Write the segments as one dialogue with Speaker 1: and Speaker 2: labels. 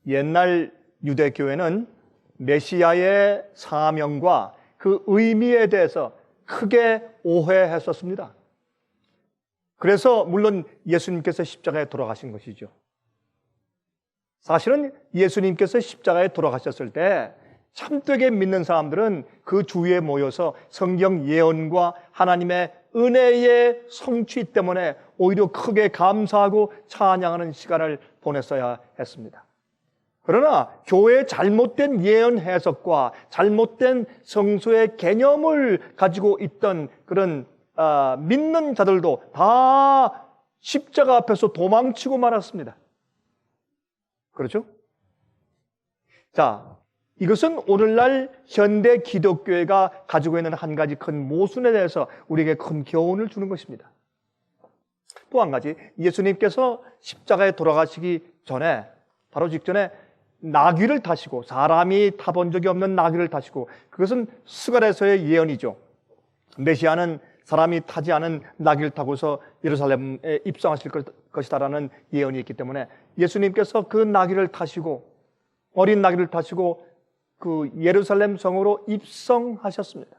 Speaker 1: 옛날 유대교회는 메시아의 사명과 그 의미에 대해서 크게 오해했었습니다. 그래서 물론 예수님께서 십자가에 돌아가신 것이죠. 사실은 예수님께서 십자가에 돌아가셨을 때 참되게 믿는 사람들은 그 주위에 모여서 성경 예언과 하나님의 은혜의 성취 때문에 오히려 크게 감사하고 찬양하는 시간을 보냈어야 했습니다. 그러나 교회의 잘못된 예언 해석과 잘못된 성소의 개념을 가지고 있던 그런 믿는 자들도 다 십자가 앞에서 도망치고 말았습니다. 그렇죠? 자, 이것은 오늘날 현대 기독교회가 가지고 있는 한 가지 큰 모순에 대해서 우리에게 큰 교훈을 주는 것입니다. 또 한 가지, 예수님께서 십자가에 돌아가시기 전에, 바로 직전에 나귀를 타시고, 사람이 타본 적이 없는 나귀를 타시고, 그것은 스가랴서의 예언이죠. 메시아는 사람이 타지 않은 나귀를 타고서 예루살렘에 입성하실 것이다라는 예언이 있기 때문에 예수님께서 그 나귀를 타시고, 어린 나귀를 타시고 그 예루살렘 성으로 입성하셨습니다.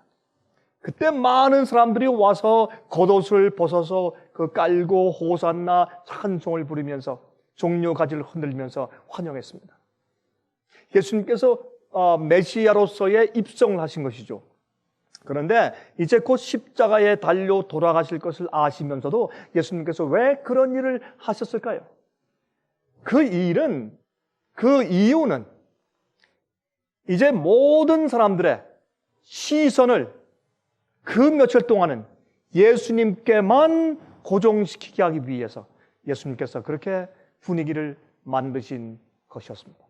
Speaker 1: 그때 많은 사람들이 와서 겉옷을 벗어서 그 깔고 호산나 찬송을 부르면서 종려 가지를 흔들면서 환영했습니다. 예수님께서 메시아로서의 입성을 하신 것이죠. 그런데 이제 곧 십자가에 달려 돌아가실 것을 아시면서도 예수님께서 왜 그런 일을 하셨을까요? 그 이유는 이제 모든 사람들의 시선을 그 며칠 동안은 예수님께만 고정시키게 하기 위해서 예수님께서 그렇게 분위기를 만드신 것이었습니다.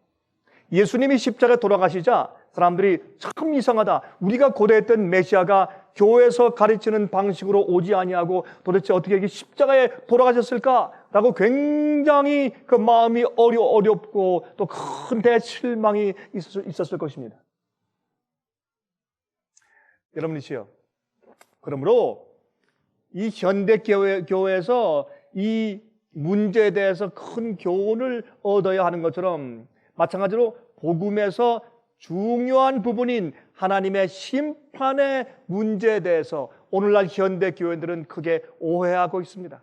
Speaker 1: 예수님이 십자가에 돌아가시자 사람들이 참 이상하다. 우리가 고대했던 메시아가 교회에서 가르치는 방식으로 오지 아니하고 도대체 어떻게 이게 십자가에 돌아가셨을까라고 굉장히 그 마음이 어렵고 또 큰 대실망이 있었을 것입니다. 여러분이시여, 그러므로 이 현대 교회에서 이 문제에 대해서 큰 교훈을 얻어야 하는 것처럼 마찬가지로 복음에서 중요한 부분인 하나님의 심판의 문제에 대해서 오늘날 현대 교회들은 크게 오해하고 있습니다.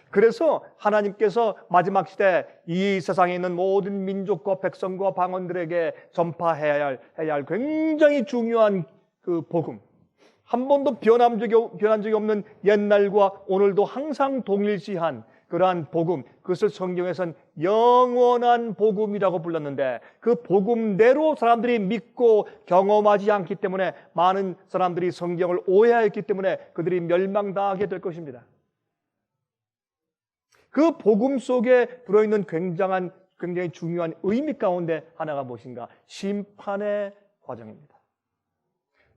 Speaker 1: 그래서 하나님께서 마지막 시대 이 세상에 있는 모든 민족과 백성과 방언들에게 전파해야 할 굉장히 중요한 그 복음, 한 번도 변한 적이 없는 옛날과 오늘도 항상 동일시한 그러한 복음, 그것을 성경에서는 영원한 복음이라고 불렀는데 그 복음대로 사람들이 믿고 경험하지 않기 때문에 많은 사람들이 성경을 오해했기 때문에 그들이 멸망당하게 될 것입니다. 그 복음 속에 들어있는 굉장히 중요한 의미 가운데 하나가 무엇인가? 심판의 과정입니다.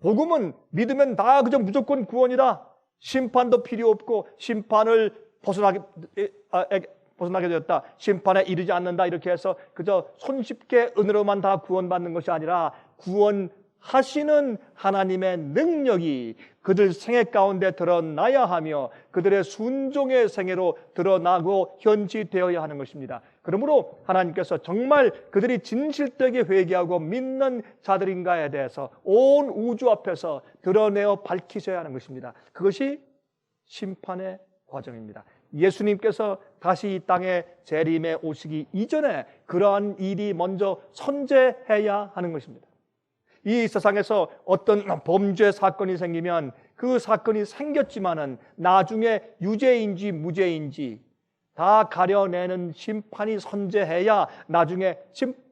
Speaker 1: 복음은 믿으면 다 그저 무조건 구원이다. 심판도 필요 없고 심판을 벗어나게 되었다. 심판에 이르지 않는다. 이렇게 해서 그저 손쉽게 은혜로만 다 구원받는 것이 아니라 구원하시는 하나님의 능력이 그들 생애 가운데 드러나야 하며 그들의 순종의 생애로 드러나고 현시되어야 하는 것입니다. 그러므로 하나님께서 정말 그들이 진실되게 회개하고 믿는 자들인가에 대해서 온 우주 앞에서 드러내어 밝히셔야 하는 것입니다. 그것이 심판의 과정입니다. 예수님께서 다시 이 땅에 재림에 오시기 이전에 그러한 일이 먼저 선제해야 하는 것입니다. 이 세상에서 어떤 범죄 사건이 생기면 그 사건이 생겼지만은 나중에 유죄인지 무죄인지 다 가려내는 심판이 선제해야 나중에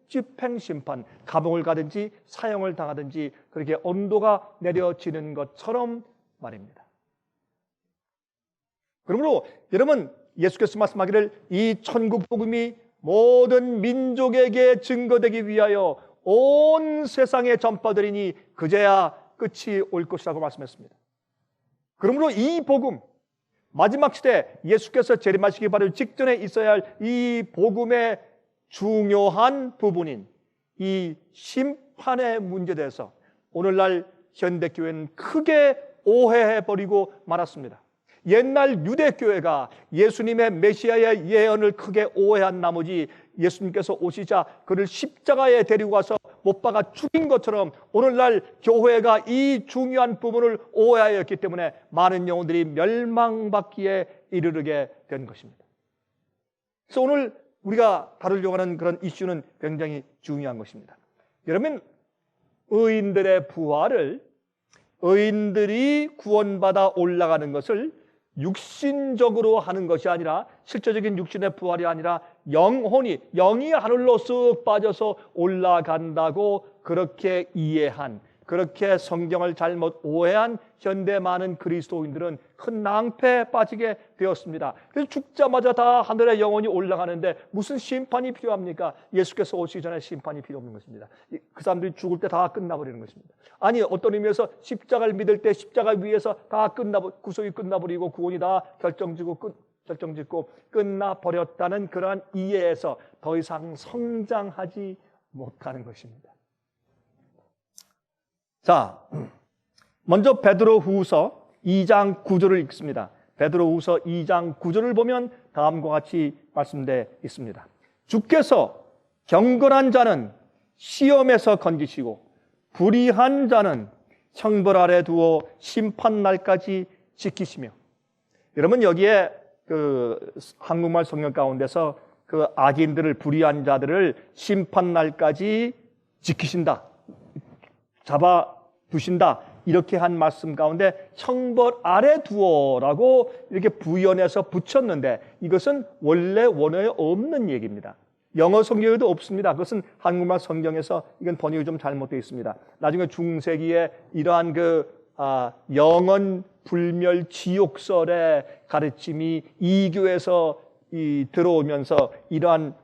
Speaker 1: 집행심판, 감옥을 가든지 사형을 당하든지 그렇게 언도가 내려지는 것처럼 말입니다. 그러므로 여러분, 예수께서 말씀하기를 이 천국 복음이 모든 민족에게 증거되기 위하여 온 세상에 전파되리니 그제야 끝이 올 것이라고 말씀했습니다. 그러므로 이 복음, 마지막 시대 예수께서 재림하시기 바로 직전에 있어야 할 이 복음의 중요한 부분인 이 심판의 문제에 대해서 오늘날 현대교회는 크게 오해해버리고 말았습니다. 옛날 유대교회가 예수님의 메시아의 예언을 크게 오해한 나머지 예수님께서 오시자 그를 십자가에 데리고 가서 못 박아 죽인 것처럼 오늘날 교회가 이 중요한 부분을 오해하였기 때문에 많은 영혼들이 멸망받기에 이르게 된 것입니다. 그래서 오늘 우리가 다루려고 하는 그런 이슈는 굉장히 중요한 것입니다. 여러분, 의인들의 부활을, 의인들이 구원받아 올라가는 것을 육신적으로 하는 것이 아니라, 실제적인 육신의 부활이 아니라 영이 하늘로 쓱 빠져서 올라간다고 그렇게 이해한, 그렇게 성경을 잘못 오해한 현대 많은 그리스도인들은 큰 낭패에 빠지게 되었습니다. 그래서 죽자마자 다 하늘에 영원히 올라가는데 무슨 심판이 필요합니까? 예수께서 오시기 전에 심판이 필요 없는 것입니다. 그 사람들이 죽을 때 다 끝나버리는 것입니다. 아니, 어떤 의미에서 십자가를 믿을 때 십자가 위에서 다 구속이 끝나버리고 구원이 다 결정짓고 끝나버렸다는 그러한 이해에서 더 이상 성장하지 못하는 것입니다. 자, 먼저 베드로후서 2장 9절을 읽습니다. 베드로후서 2장 9절을 보면 다음과 같이 말씀되어 있습니다. 주께서 경건한 자는 시험에서 건지시고 불의한 자는 형벌 아래 두어 심판 날까지 지키시며. 여러분, 여기에 그 한국말 성경 가운데서 그 악인들을, 불의한 자들을 심판 날까지 지키신다, 잡아두신다, 이렇게 한 말씀 가운데 형벌 아래 두어라고 이렇게 부연해서 붙였는데 이것은 원래 원어에 없는 얘기입니다. 영어 성경에도 없습니다. 그것은 한국말 성경에서 이건 번역이 좀 잘못되어 있습니다. 나중에 중세기에 이러한 영원 불멸 지옥설의 가르침이 이교에서 들어오면서 이러한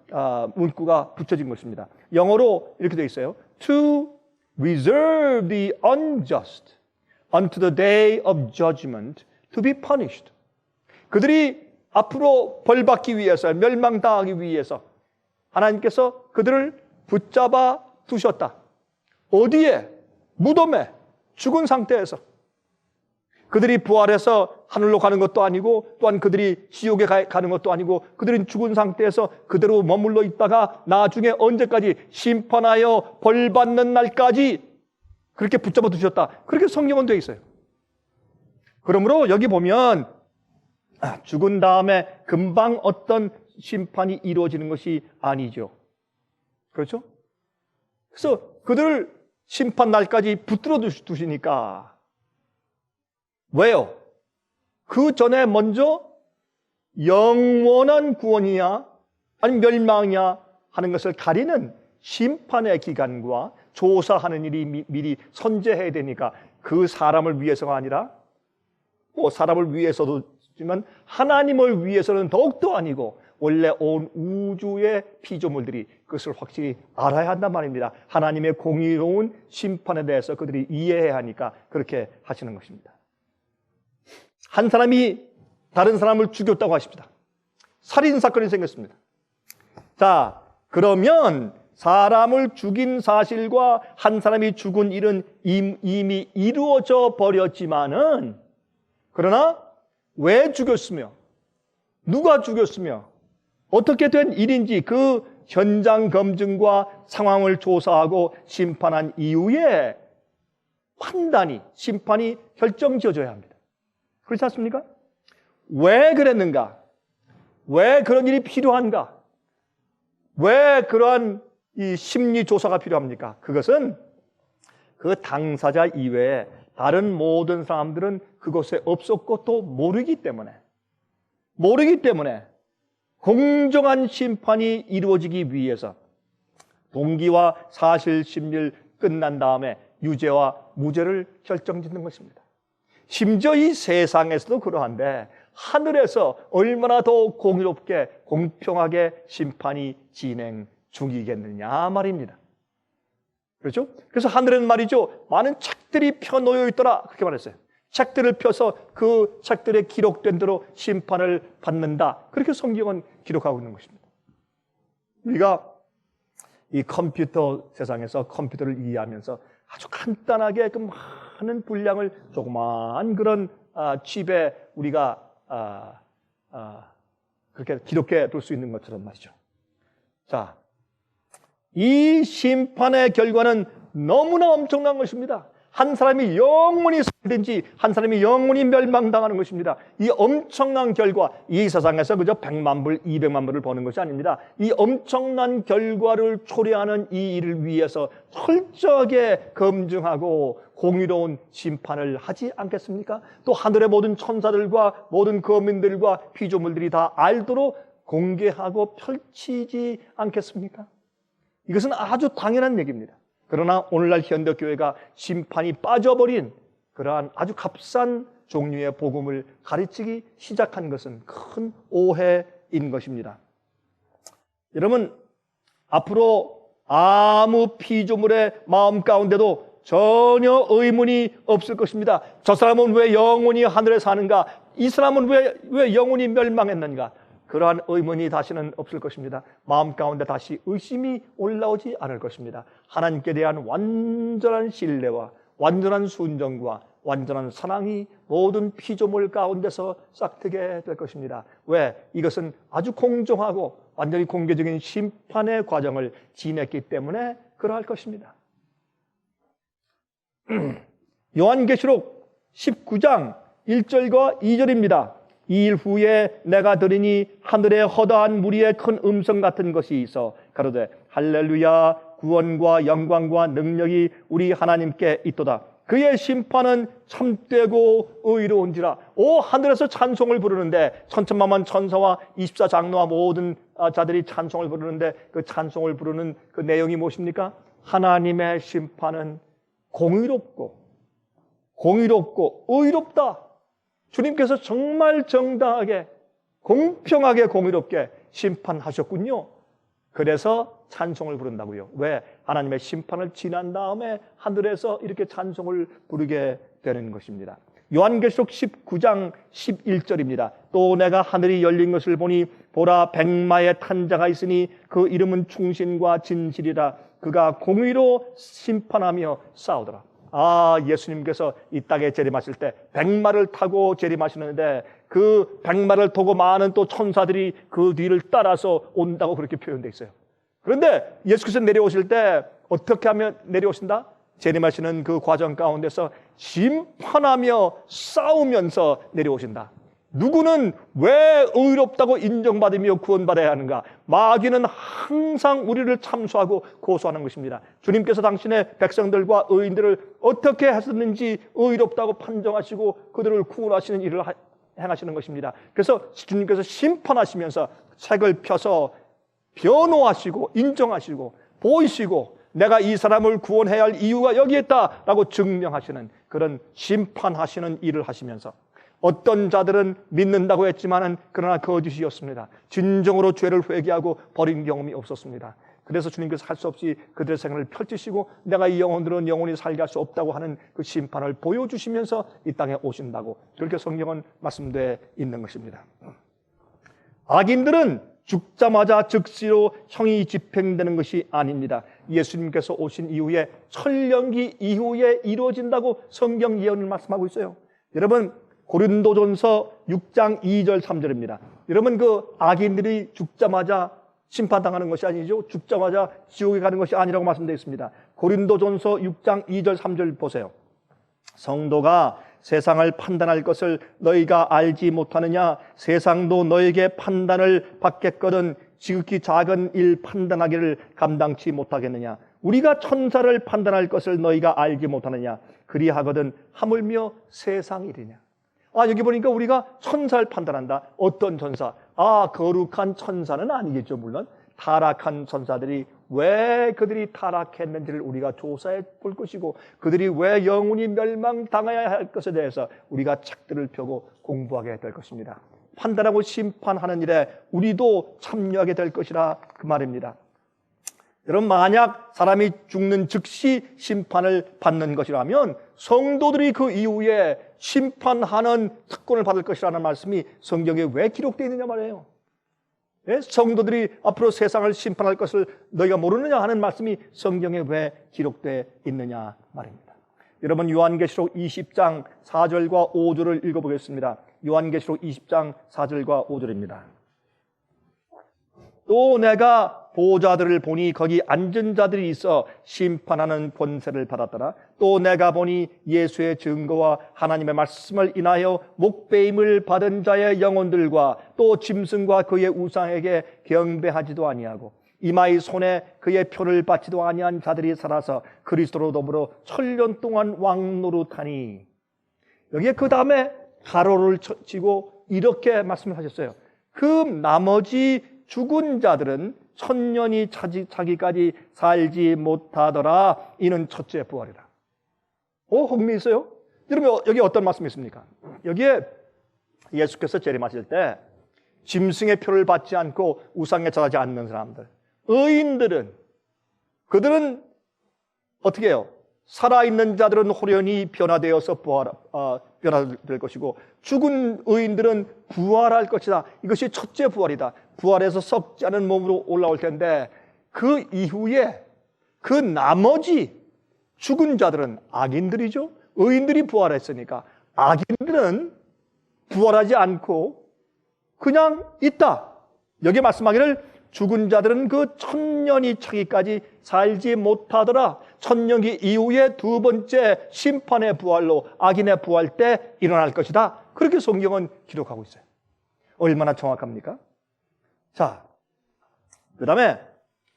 Speaker 1: 문구가 붙여진 것입니다. 영어로 이렇게 되어 있어요. To reserve the unjust unto the day of judgment to be punished. 그들이 앞으로 벌받기 위해서, 멸망당하기 위해서 하나님께서 그들을 붙잡아 두셨다. 어디에? 무덤에, 죽은 상태에서. 그들이 부활해서 하늘로 가는 것도 아니고 또한 그들이 지옥에 가는 것도 아니고 그들은 죽은 상태에서 그대로 머물러 있다가 나중에 언제까지? 심판하여 벌받는 날까지 그렇게 붙잡아 두셨다. 그렇게 성경은 되어 있어요. 그러므로 여기 보면 죽은 다음에 금방 어떤 심판이 이루어지는 것이 아니죠. 그렇죠? 그래서 그들을 심판 날까지 붙들어 두시니까 왜요? 그 전에 먼저 영원한 구원이냐 아니면 멸망이냐 하는 것을 가리는 심판의 기간과 조사하는 일이 미리 선제해야 되니까 그 사람을 위해서가 아니라 사람을 위해서도지만 하나님을 위해서는 더욱더 아니고 원래 온 우주의 피조물들이 그것을 확실히 알아야 한단 말입니다. 하나님의 공의로운 심판에 대해서 그들이 이해해야 하니까 그렇게 하시는 것입니다. 한 사람이 다른 사람을 죽였다고 하십니다. 살인사건이 생겼습니다. 자, 그러면 사람을 죽인 사실과 한 사람이 죽은 일은 이미 이루어져 버렸지만은 그러나 왜 죽였으며 누가 죽였으며 어떻게 된 일인지 그 현장 검증과 상황을 조사하고 심판한 이후에 심판이 결정지어져야 합니다. 그렇지 않습니까? 왜 그랬는가? 왜 그런 일이 필요한가? 왜 그러한 이 심리 조사가 필요합니까? 그것은 그 당사자 이외에 다른 모든 사람들은 그곳에 없었고 또 모르기 때문에 공정한 심판이 이루어지기 위해서 동기와 사실 심리를 끝난 다음에 유죄와 무죄를 결정짓는 것입니다. 심지어 이 세상에서도 그러한데 하늘에서 얼마나 더 공의롭게 공평하게 심판이 진행 중이겠느냐 말입니다. 그렇죠? 그래서 하늘에는 말이죠, 많은 책들이 펴놓여 있더라 그렇게 말했어요. 책들을 펴서 그 책들에 기록된 대로 심판을 받는다, 그렇게 성경은 기록하고 있는 것입니다. 우리가 이 컴퓨터 세상에서 컴퓨터를 이해하면서 아주 간단하게 그 많은 분량을 조그마한 그런 칩에 우리가 그렇게 기록해 둘 수 있는 것처럼 말이죠. 자, 이 심판의 결과는 너무나 엄청난 것입니다. 한 사람이 영원히 살든지 한 사람이 영원히 멸망당하는 것입니다. 이 엄청난 결과, 이 세상에서 그저 100만 불, 200만 불을 버는 것이 아닙니다. 이 엄청난 결과를 초래하는 이 일을 위해서 철저하게 검증하고 공의로운 심판을 하지 않겠습니까? 또 하늘의 모든 천사들과 모든 거민들과 피조물들이 다 알도록 공개하고 펼치지 않겠습니까? 이것은 아주 당연한 얘기입니다. 그러나 오늘날 현대교회가 심판이 빠져버린 그러한 아주 값싼 종류의 복음을 가르치기 시작한 것은 큰 오해인 것입니다. 여러분, 앞으로 아무 피조물의 마음 가운데도 전혀 의문이 없을 것입니다. 저 사람은 왜 영원히 하늘에 사는가? 이 사람은 왜 영원히 멸망했는가? 그러한 의문이 다시는 없을 것입니다. 마음 가운데 다시 의심이 올라오지 않을 것입니다. 하나님께 대한 완전한 신뢰와 완전한 순종과 완전한 사랑이 모든 피조물 가운데서 싹트게 될 것입니다. 왜? 이것은 아주 공정하고 완전히 공개적인 심판의 과정을 지냈기 때문에 그러할 것입니다. 요한계시록 19장 1절과 2절입니다. 이 일 후에 내가 들으니 하늘에 허다한 무리의 큰 음성 같은 것이 있어 가로되 할렐루야, 구원과 영광과 능력이 우리 하나님께 있도다. 그의 심판은 참되고 의로운지라. 오, 하늘에서 찬송을 부르는데 천천만만 천사와 24장로와 모든 자들이 찬송을 부르는데 그 찬송을 부르는 그 내용이 무엇입니까? 하나님의 심판은 공의롭고 의롭다. 주님께서 정말 정당하게 공평하게 공의롭게 심판하셨군요. 그래서 찬송을 부른다고요. 왜? 하나님의 심판을 지난 다음에 하늘에서 이렇게 찬송을 부르게 되는 것입니다. 요한계시록 19장 11절입니다. 또 내가 하늘이 열린 것을 보니 보라, 백마의 탄자가 있으니 그 이름은 충신과 진실이라. 그가 공의로 심판하며 싸우더라. 예수님께서 이 땅에 재림하실 때 백마를 타고 재림하시는데 그 백마를 타고 많은 또 천사들이 그 뒤를 따라서 온다고 그렇게 표현되어 있어요. 그런데 예수께서 내려오실 때 어떻게 하면 내려오신다? 재림하시는 그 과정 가운데서 심판하며 싸우면서 내려오신다. 누구는 왜 의롭다고 인정받으며 구원받아야 하는가? 마귀는 항상 우리를 참수하고 고소하는 것입니다. 주님께서 당신의 백성들과 의인들을 어떻게 하셨는지 의롭다고 판정하시고 그들을 구원하시는 일을 행하시는 것입니다. 그래서 주님께서 심판하시면서 책을 펴서 변호하시고 인정하시고 보이시고 내가 이 사람을 구원해야 할 이유가 여기에 있다라고 증명하시는 그런 심판하시는 일을 하시면서 어떤 자들은 믿는다고 했지만은 그러나 거짓이었습니다. 진정으로 죄를 회개하고 버린 경험이 없었습니다. 그래서 주님께서 할 수 없이 그들의 생활을 펼치시고 내가 이 영혼들은 영원히 살게 할 수 없다고 하는 그 심판을 보여주시면서 이 땅에 오신다고 그렇게 성경은 말씀되어 있는 것입니다. 악인들은 죽자마자 즉시로 형이 집행되는 것이 아닙니다. 예수님께서 오신 이후에 천년기 이후에 이루어진다고 성경 예언을 말씀하고 있어요. 여러분, 고린도전서 6장 2절 3절입니다. 여러분, 그 악인들이 죽자마자 심판당하는 것이 아니죠. 죽자마자 지옥에 가는 것이 아니라고 말씀되어 있습니다. 고린도전서 6장 2절 3절 보세요. 성도가 세상을 판단할 것을 너희가 알지 못하느냐? 세상도 너에게 판단을 받겠거든 지극히 작은 일 판단하기를 감당치 못하겠느냐? 우리가 천사를 판단할 것을 너희가 알지 못하느냐? 그리하거든 하물며 세상 일이냐? 여기 보니까 우리가 천사를 판단한다. 어떤 천사? 거룩한 천사는 아니겠죠. 물론 타락한 천사들이 왜 그들이 타락했는지를 우리가 조사해 볼 것이고 그들이 왜 영원히 멸망당해야 할 것에 대해서 우리가 책들을 펴고 공부하게 될 것입니다. 판단하고 심판하는 일에 우리도 참여하게 될 것이라 그 말입니다. 여러분, 만약 사람이 죽는 즉시 심판을 받는 것이라면 성도들이 그 이후에 심판하는 특권을 받을 것이라는 말씀이 성경에 왜 기록되어 있느냐 말이에요. 성도들이 앞으로 세상을 심판할 것을 너희가 모르느냐 하는 말씀이 성경에 왜 기록되어 있느냐 말입니다. 여러분, 요한계시록 20장 4절과 5절을 읽어보겠습니다. 요한계시록 20장 4절과 5절입니다. 또 내가 보좌들을 보니 거기 앉은 자들이 있어 심판하는 권세를 받았더라. 또 내가 보니 예수의 증거와 하나님의 말씀을 인하여 목배임을 받은 자의 영혼들과 또 짐승과 그의 우상에게 경배하지도 아니하고 이마의 손에 그의 표를 받지도 아니한 자들이 살아서 그리스도로 더불어 천년 동안 왕노릇하니. 여기에 그 다음에 가로를 치고 이렇게 말씀을 하셨어요. 그 나머지 죽은 자들은 천년이 차기까지 살지 못하더라. 이는 첫째 부활이라. 흥미 있어요? 여러분 여기 어떤 말씀이 있습니까? 여기에 예수께서 재림하실 때 짐승의 표를 받지 않고 우상에 절하지 않는 사람들, 의인들은, 그들은 어떻게 해요? 살아있는 자들은 호련히 변화되어서 변화될 것이고 죽은 의인들은 부활할 것이다. 이것이 첫째 부활이다. 부활해서 썩지 않은 몸으로 올라올 텐데 그 이후에 그 나머지 죽은 자들은 악인들이죠. 의인들이 부활했으니까 악인들은 부활하지 않고 그냥 있다. 여기 말씀하기를 죽은 자들은 그 천년이 차기까지 살지 못하더라. 천년기 이후에 두 번째 심판의 부활로 악인의 부활 때 일어날 것이다. 그렇게 성경은 기록하고 있어요. 얼마나 정확합니까? 자, 그 다음에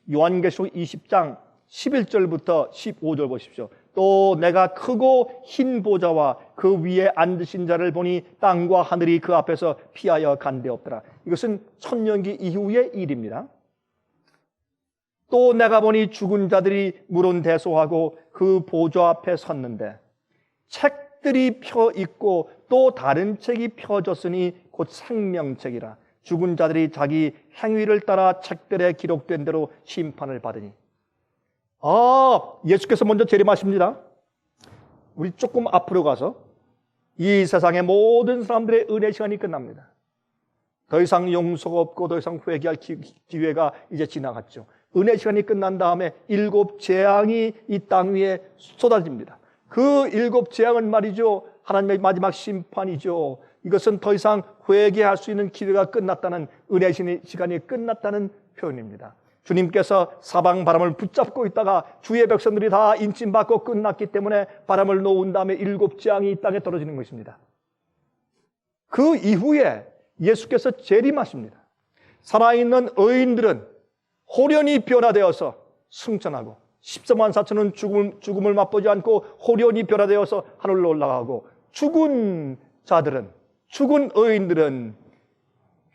Speaker 1: 요한계시록 20장 11절부터 15절 보십시오. 또 내가 크고 흰 보좌와 그 위에 앉으신 자를 보니 땅과 하늘이 그 앞에서 피하여 간 데 없더라. 이것은 천년기 이후의 일입니다. 또 내가 보니 죽은 자들이 물은대소하고 그 보좌 앞에 섰는데 책들이 펴 있고 또 다른 책이 펴졌으니 곧 생명책이라. 죽은 자들이 자기 행위를 따라 책들에 기록된 대로 심판을 받으니. 예수께서 먼저 재림하십니다. 우리 조금 앞으로 가서 이 세상의 모든 사람들의 은혜 시간이 끝납니다. 더 이상 용서가 없고 더 이상 회개할 기회가 이제 지나갔죠. 은혜 시간이 끝난 다음에 7 재앙이 이 땅 위에 쏟아집니다. 그 7 재앙은 말이죠, 하나님의 마지막 심판이죠. 이것은 더 이상 회개할 수 있는 기회가 끝났다는, 은혜 시간이 끝났다는 표현입니다. 주님께서 사방 바람을 붙잡고 있다가 주의 백성들이 다 인침받고 끝났기 때문에 바람을 놓은 다음에 7 재앙이 이 땅에 떨어지는 것입니다. 그 이후에 예수께서 재림하십니다. 살아있는 의인들은 호련히 변화되어서 승천하고 14만 4천은 죽음을 맛보지 않고 호련히 변화되어서 하늘로 올라가고, 죽은 자들은, 죽은 의인들은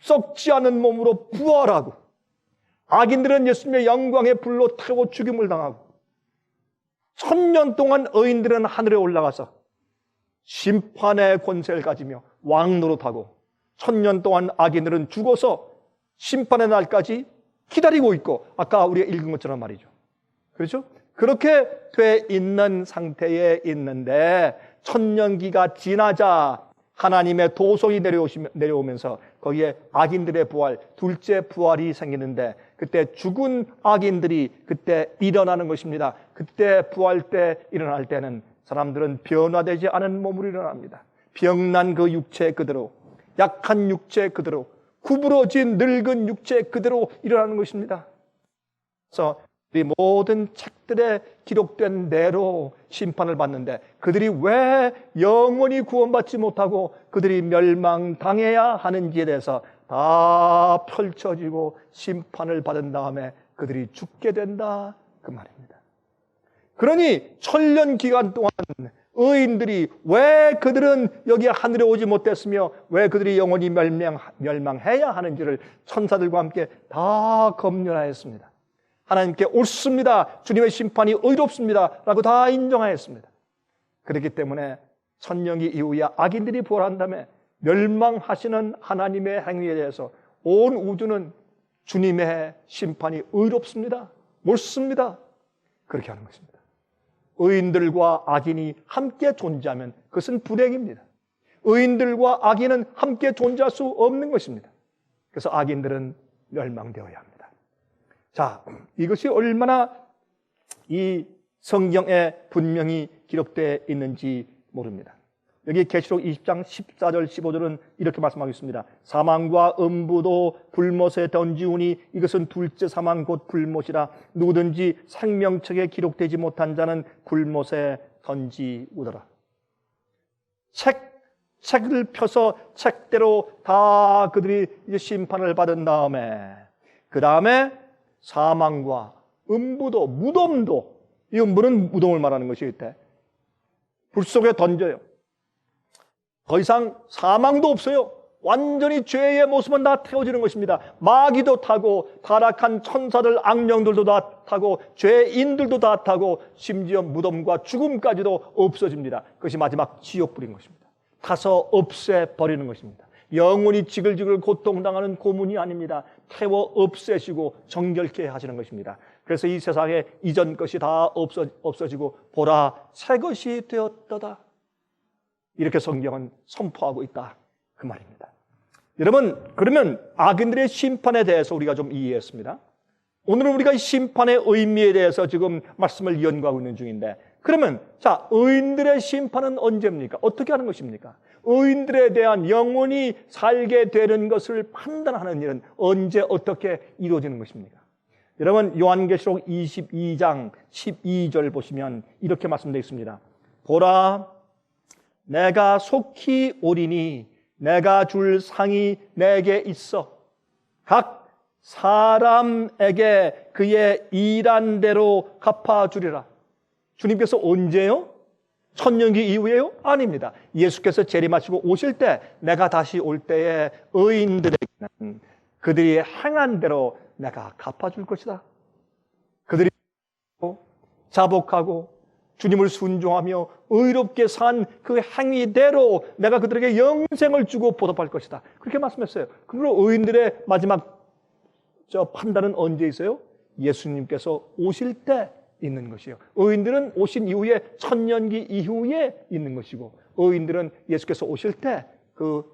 Speaker 1: 썩지 않은 몸으로 부활하고, 악인들은 예수님의 영광의 불로 타고 죽임을 당하고, 1000년 동안 의인들은 하늘에 올라가서 심판의 권세를 가지며 왕노릇하고, 1000년 동안 악인들은 죽어서 심판의 날까지 기다리고 있고, 아까 우리가 읽은 것처럼 말이죠. 그렇죠? 그렇게 돼 있는 상태에 있는데 천년기가 지나자 하나님의 도성이 내려오면서 거기에 악인들의 부활, 둘째 부활이 생기는데, 그때 죽은 악인들이 그때 일어나는 것입니다. 그때 부활 때 일어날 때는 사람들은 변화되지 않은 몸으로 일어납니다. 병난 그 육체 그대로, 약한 육체 그대로, 구부러진 늙은 육체 그대로 일어나는 것입니다. 그래서 우리 모든 책들에 기록된 대로 심판을 받는데, 그들이 왜 영원히 구원받지 못하고 그들이 멸망당해야 하는지에 대해서 다 펼쳐지고 심판을 받은 다음에 그들이 죽게 된다, 그 말입니다. 그러니 천년 기간 동안 의인들이 왜 그들은 여기 하늘에 오지 못했으며 왜 그들이 영원히 멸망해야 하는지를 천사들과 함께 다 검열하였습니다. 하나님께 옳습니다, 주님의 심판이 의롭습니다 라고 다 인정하였습니다. 그렇기 때문에 천년기 이후에 악인들이 부활한 다음에 멸망하시는 하나님의 행위에 대해서 온 우주는 주님의 심판이 의롭습니다, 옳습니다, 그렇게 하는 것입니다. 의인들과 악인이 함께 존재하면 그것은 불행입니다. 의인들과 악인은 함께 존재할 수 없는 것입니다. 그래서 악인들은 멸망되어야 합니다. 자, 이것이 얼마나 이 성경에 분명히 기록되어 있는지 모릅니다. 여기 계시록 20장 14절 15절은 이렇게 말씀하고 있습니다. 사망과 음부도 불못에 던지우니 이것은 둘째 사망 곧 불못이라. 누구든지 생명책에 기록되지 못한 자는 불못에 던지우더라. 책을 펴서 책대로 다 그들이 이제 심판을 받은 다음에, 그 다음에 사망과 음부도, 무덤도, 이 음부는 무덤을 말하는 것이 있대. 불 속에 던져요. 더 이상 사망도 없어요. 완전히 죄의 모습은 다 태워지는 것입니다. 마귀도 타고, 타락한 천사들, 악령들도 다 타고, 죄인들도 다 타고, 심지어 무덤과 죽음까지도 없어집니다. 그것이 마지막 지옥불인 것입니다. 타서 없애버리는 것입니다. 영원히 지글지글 고통당하는 고문이 아닙니다. 태워 없애시고 정결케 하시는 것입니다. 그래서 이 세상에 이전 것이 다 없어지고 보라 새 것이 되었도다. 이렇게 성경은 선포하고 있다, 그 말입니다. 여러분, 그러면 악인들의 심판에 대해서 우리가 좀 이해했습니다. 오늘은 우리가 이 심판의 의미에 대해서 지금 말씀을 연구하고 있는 중인데, 그러면 자, 의인들의 심판은 언제입니까? 어떻게 하는 것입니까? 의인들에 대한 영원히 살게 되는 것을 판단하는 일은 언제 어떻게 이루어지는 것입니까? 여러분, 요한계시록 22장 12절 보시면 이렇게 말씀되어 있습니다. 보라, 내가 속히 오리니 내가 줄 상이 내게 있어. 각 사람에게 그의 일한 대로 갚아주리라. 주님께서 언제요? 천년기 이후에요? 아닙니다. 예수께서 재림하시고 오실 때, 내가 다시 올 때에 의인들에게는 그들이 행한 대로 내가 갚아줄 것이다. 그들이 자복하고 주님을 순종하며 의롭게 산 그 행위대로 내가 그들에게 영생을 주고 보답할 것이다. 그렇게 말씀했어요. 그러므로 의인들의 마지막 판단은 언제 있어요? 예수님께서 오실 때 있는 것이에요. 의인들은 오신 이후에 천년기 이후에 있는 것이고, 의인들은 예수께서 오실 때 그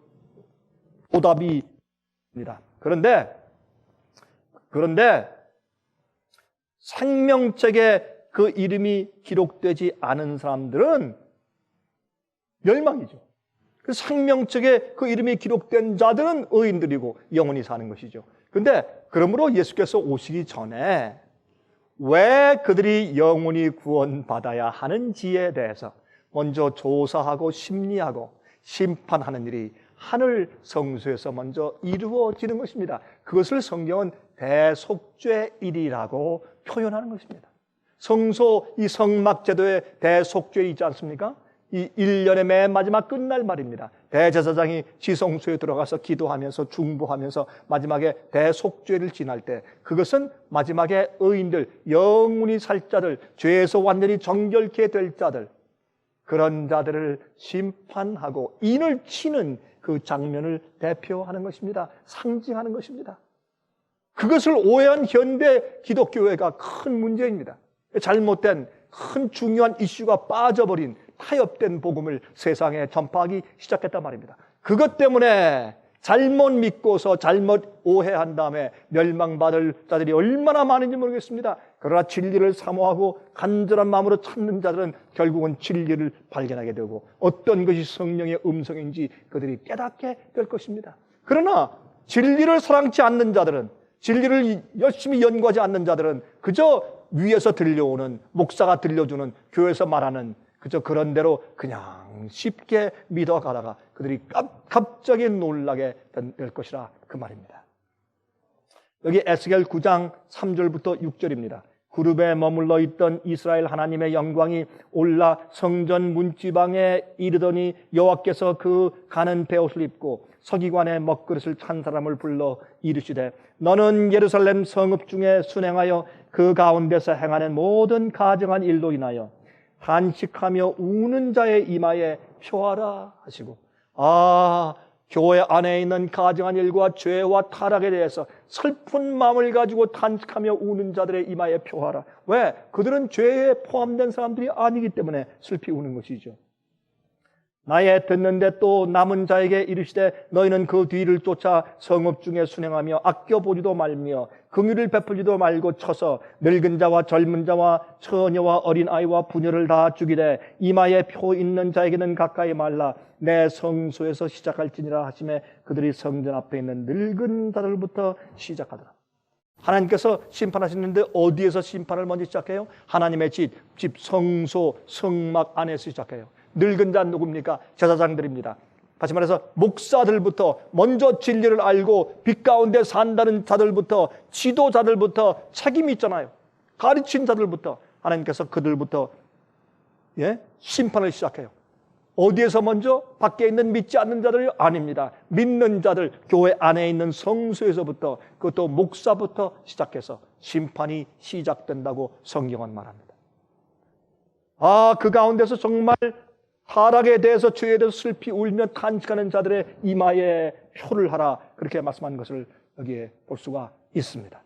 Speaker 1: 보답이 입니다. 그런데 생명책에 그 이름이 기록되지 않은 사람들은 멸망이죠. 그 생명책에 그 이름이 기록된 자들은 의인들이고 영원히 사는 것이죠. 그런데 그러므로 예수께서 오시기 전에 왜 그들이 영원히 구원받아야 하는지에 대해서 먼저 조사하고 심리하고 심판하는 일이 하늘 성소에서 먼저 이루어지는 것입니다. 그것을 성경은 대속죄일이라고 표현하는 것입니다. 성소, 이 성막제도의 대속죄 있지 않습니까? 이 1년의 맨 마지막 끝날 말입니다. 대제사장이 지성소에 들어가서 기도하면서 중보하면서 마지막에 대속죄를 지날 때, 그것은 마지막에 의인들, 영원히 살 자들, 죄에서 완전히 정결케 될 자들, 그런 자들을 심판하고 인을 치는 그 장면을 대표하는 것입니다. 상징하는 것입니다. 그것을 오해한 현대 기독교회가 큰 문제입니다. 잘못된 큰 중요한 이슈가 빠져버린 타협된 복음을 세상에 전파하기 시작했단 말입니다. 그것 때문에 잘못 믿고서 잘못 오해한 다음에 멸망받을 자들이 얼마나 많은지 모르겠습니다. 그러나 진리를 사모하고 간절한 마음으로 찾는 자들은 결국은 진리를 발견하게 되고 어떤 것이 성령의 음성인지 그들이 깨닫게 될 것입니다. 그러나 진리를 사랑치 않는 자들은, 진리를 열심히 연구하지 않는 자들은 그저 위에서 들려오는, 목사가 들려주는, 교회에서 말하는 그저 그런 대로 그냥 쉽게 믿어가다가 그들이 갑자기 놀라게 될 것이라, 그 말입니다. 여기 에스겔 9장 3절부터 6절입니다. 그룹에 머물러 있던 이스라엘 하나님의 영광이 올라 성전 문지방에 이르더니 여호와께서 그 가는 베옷을 입고 서기관의 먹그릇을 찬 사람을 불러 이르시되, 너는 예루살렘 성읍 중에 순행하여 그 가운데서 행하는 모든 가증한 일로 인하여 한식하며 우는 자의 이마에 표하라 하시고, 교회 안에 있는 가증한 일과 죄와 타락에 대해서 슬픈 마음을 가지고 탄식하며 우는 자들의 이마에 표하라. 왜? 그들은 죄에 포함된 사람들이 아니기 때문에 슬피 우는 것이죠. 나의 듣는데 또 남은 자에게 이르시되 너희는 그 뒤를 쫓아 성읍 중에 순행하며 아껴보지도 말며 긍휼을 베풀지도 말고 쳐서 늙은 자와 젊은 자와 처녀와 어린아이와 부녀를 다 죽이되 이마에 표 있는 자에게는 가까이 말라. 내 성소에서 시작할지니라 하시매 그들이 성전 앞에 있는 늙은 자들부터 시작하더라. 하나님께서 심판하시는데 어디에서 심판을 먼저 시작해요? 하나님의 집 성소, 성막 안에서 시작해요. 늙은 자는 누굽니까? 제사장들입니다. 다시 말해서 목사들부터 먼저 진리를 알고 빛 가운데 산다는 자들부터 지도자들부터 책임이 있잖아요. 가르친 자들부터 하나님께서 그들부터 심판을 시작해요. 어디에서 먼저? 밖에 있는 믿지 않는 자들이 아닙니다. 믿는 자들, 교회 안에 있는 성소에서부터, 그것도 목사부터 시작해서 심판이 시작된다고 성경은 말합니다. 그 가운데서 정말 타락에 대해서, 죄에 대해서 슬피 울며 탄식하는 자들의 이마에 표를 하라, 그렇게 말씀한 것을 여기에 볼 수가 있습니다.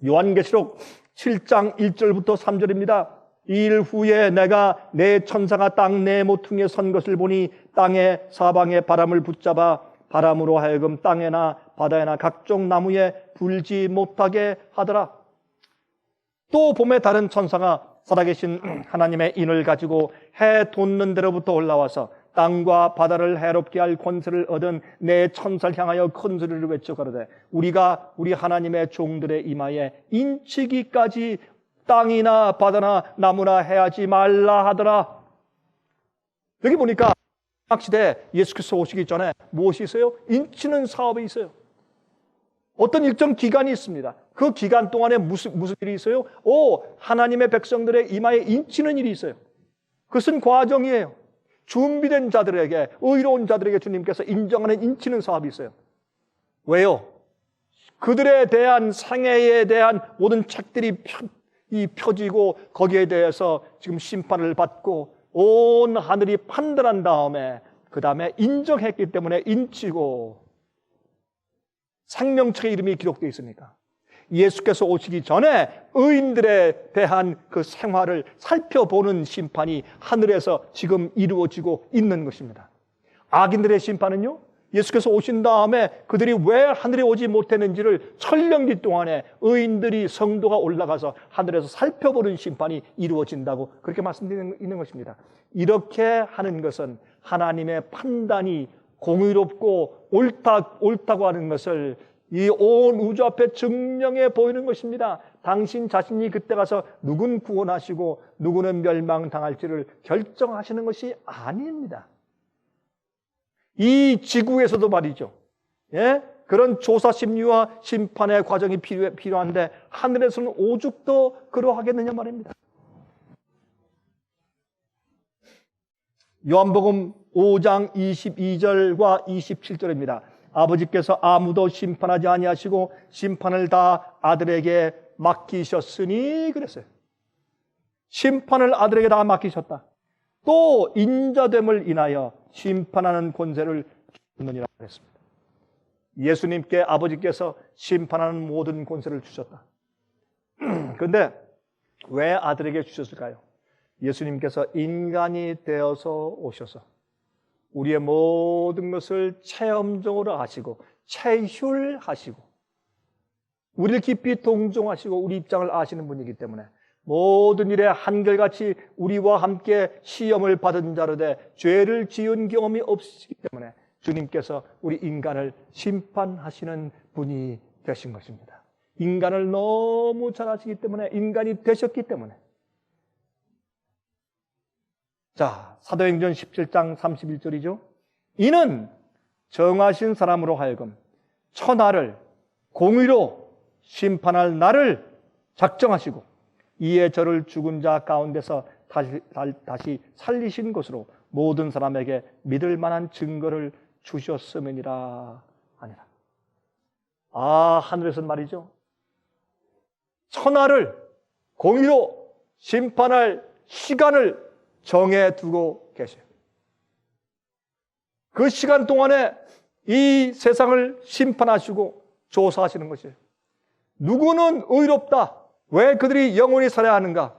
Speaker 1: 요한계시록 7장 1절부터 3절입니다. 이 일 후에 내가 내 천사가 땅 내 모퉁이에 선 것을 보니 땅의 사방에 바람을 붙잡아 바람으로 하여금 땅에나 바다에나 각종 나무에 불지 못하게 하더라. 또 봄에 다른 천사가 살아계신 하나님의 인을 가지고 해 돋는 데로부터 올라와서 땅과 바다를 해롭게 할 권세를 얻은 내 천사를 향하여 큰 소리를 외쳐 가로되 우리가 우리 하나님의 종들의 이마에 인치기까지 땅이나 바다나 나무나 해하지 말라 하더라. 여기 보니까 시대 예수께서 오시기 전에 무엇이 있어요? 인치는 사업이 있어요. 어떤 일정 기간이 있습니다. 그 기간 동안에 무슨 일이 있어요? 하나님의 백성들의 이마에 인치는 일이 있어요. 그것은 과정이에요. 준비된 자들에게, 의로운 자들에게 주님께서 인정하는 인치는 사업이 있어요. 왜요? 그들에 대한 상해에 대한 모든 책들이 펴지고 거기에 대해서 지금 심판을 받고 온 하늘이 판단한 다음에 그 다음에 인정했기 때문에 인치고 생명책의 이름이 기록되어 있으니까 예수께서 오시기 전에 의인들에 대한 그 생활을 살펴보는 심판이 하늘에서 지금 이루어지고 있는 것입니다. 악인들의 심판은요, 예수께서 오신 다음에 그들이 왜 하늘에 오지 못했는지를 천년기 동안에 의인들이, 성도가 올라가서 하늘에서 살펴보는 심판이 이루어진다고 그렇게 말씀드리는 것입니다. 이렇게 하는 것은 하나님의 판단이 공의롭고 옳다고 하는 것을 이 온 우주 앞에 증명해 보이는 것입니다. 당신 자신이 그때 가서 누군 구원하시고 누구는 멸망당할지를 결정하시는 것이 아닙니다. 이 지구에서도 말이죠. 그런 조사 심리와 심판의 과정이 필요한데 하늘에서는 오죽도 그러하겠느냐 말입니다. 요한복음 5장 22절과 27절입니다. 아버지께서 아무도 심판하지 아니하시고 심판을 다 아들에게 맡기셨으니 그랬어요. 심판을 아들에게 다 맡기셨다. 또 인자됨을 인하여 심판하는 권세를 주느니라 그랬습니다. 예수님께 아버지께서 심판하는 모든 권세를 주셨다. 그런데 왜 아들에게 주셨을까요? 예수님께서 인간이 되어서 오셔서 우리의 모든 것을 체험적으로 아시고 체휼하시고 우리를 깊이 동정하시고 우리 입장을 아시는 분이기 때문에 모든 일에 한결같이 우리와 함께 시험을 받은 자로되 죄를 지은 경험이 없으시기 때문에 주님께서 우리 인간을 심판하시는 분이 되신 것입니다. 인간을 너무 잘 아시기 때문에, 인간이 되셨기 때문에. 자, 사도행전 17장 31절이죠. 이는 정하신 사람으로 하여금 천하를 공의로 심판할 날을 작정하시고 이에 저를 죽은 자 가운데서 다시 살리신 것으로 모든 사람에게 믿을 만한 증거를 주셨음이니라 하니라. 하늘에서는 말이죠, 천하를 공의로 심판할 시간을 정해두고 계세요. 그 시간 동안에 이 세상을 심판하시고 조사하시는 것이에요. 누구는 의롭다, 왜 그들이 영원히 살아야 하는가?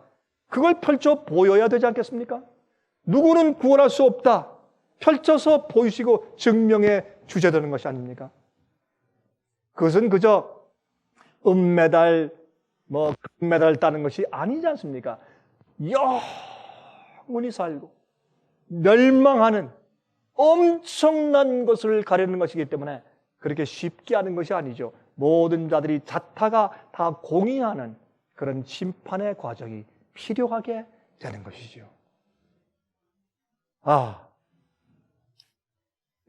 Speaker 1: 그걸 펼쳐 보여야 되지 않겠습니까? 누구는 구원할 수 없다. 펼쳐서 보이시고 증명해 주셔야 되는 것이 아닙니까? 그것은 그저 은메달, 금메달 따는 것이 아니지 않습니까? 영원히 살고 멸망하는 엄청난 것을 가리는 것이기 때문에 그렇게 쉽게 하는 것이 아니죠. 모든 자들이 자타가 다 공의하는 그런 심판의 과정이 필요하게 되는 것이죠.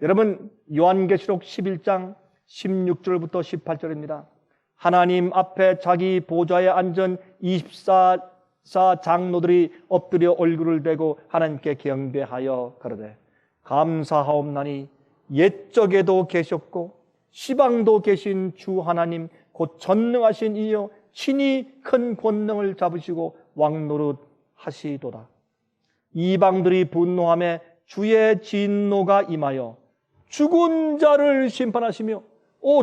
Speaker 1: 여러분, 요한계시록 11장 16절부터 18절입니다. 하나님 앞에 자기 보좌에 앉은 24 장로들이 엎드려 얼굴을 대고 하나님께 경배하여 가로되 감사하옵나니 옛적에도 계셨고 시방도 계신 주 하나님 곧 전능하신 이여 친히 큰 권능을 잡으시고 왕노릇 하시도다. 이방들이 분노하며 주의 진노가 임하여 죽은 자를 심판하시며